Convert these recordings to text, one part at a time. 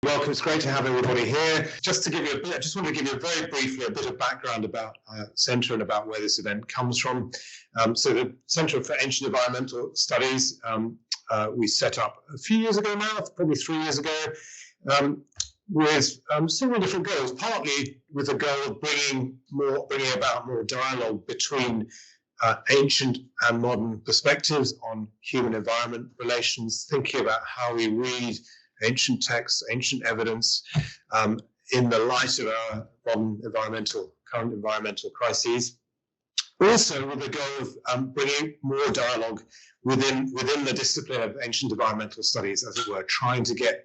Welcome. It's great to have everybody here. Just to give you I just want to give you very briefly a bit of background about our centre and about where this event comes from. So the Centre for Ancient Environmental Studies we set up a few years ago now, probably 3 years ago, with several different goals. Partly with the goal of bringing about more dialogue between ancient and modern perspectives on human-environment relations, thinking about how we read ancient texts, ancient evidence, in the light of our modern current environmental crises. Also with the goal of bringing more dialogue within the discipline of ancient environmental studies, as it were, trying to get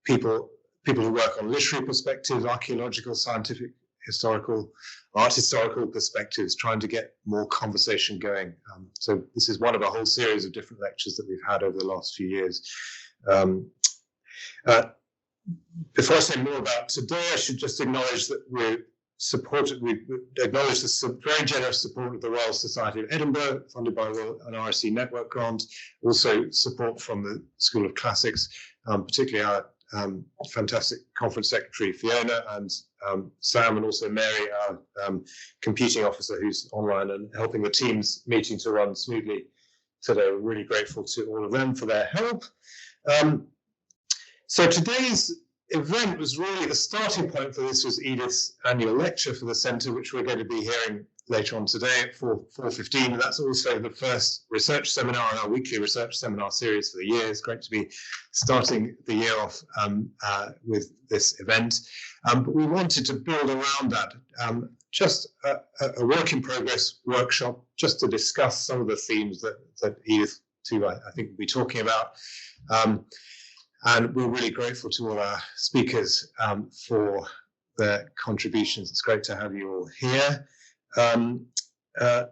people who work on literary perspectives, archaeological, scientific, historical, art historical perspectives, trying to get more conversation going. So this is one of a whole series of different lectures that we've had over the last few years. Before I say more about today, I should just acknowledge that we acknowledge the very generous support of the Royal Society of Edinburgh, funded by an RSC network grant, also support from the School of Classics, particularly our fantastic conference secretary Fiona, and Sam, and also Mary, our computing officer, who's online and helping the Teams meeting to run smoothly today. We're really grateful to all of them for their help. So today's event was really the starting point for this was Edith's annual lecture for the centre, which we're going to be hearing later on today at 4:15. And that's also the first research seminar in our weekly research seminar series for the year. It's great to be starting the year off with this event. But we wanted to build around that, just a work in progress workshop, just to discuss some of the themes that Edith, too, I think will be talking about. And we're really grateful to all our speakers for their contributions. It's great to have you all here. The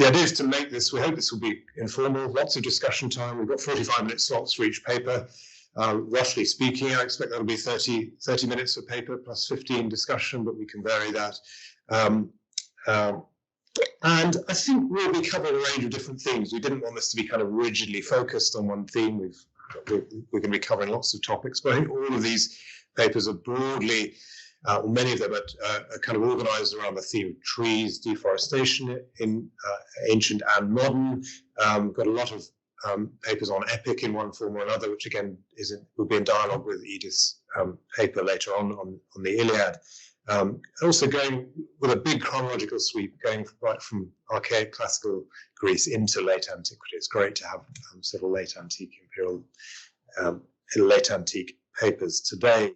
idea is to make this, we hope this will be informal, lots of discussion time. We've got 45-minute slots for each paper. Roughly speaking, I expect that'll be 30 minutes for paper plus 15 discussion, but we can vary that. And I think we'll be covering a range of different themes. We didn't want this to be kind of rigidly focused on one theme. We're going to be covering lots of topics, but I think all of these papers are broadly, many of them are kind of organized around the theme of trees, deforestation in ancient and modern. We've got a lot of papers on epic in one form or another, which again will be in dialogue with Edith's paper later on the Iliad. Also going with a big chronological sweep, going right from archaic classical Greece into late antiquity. It's great to have several late antique papers today.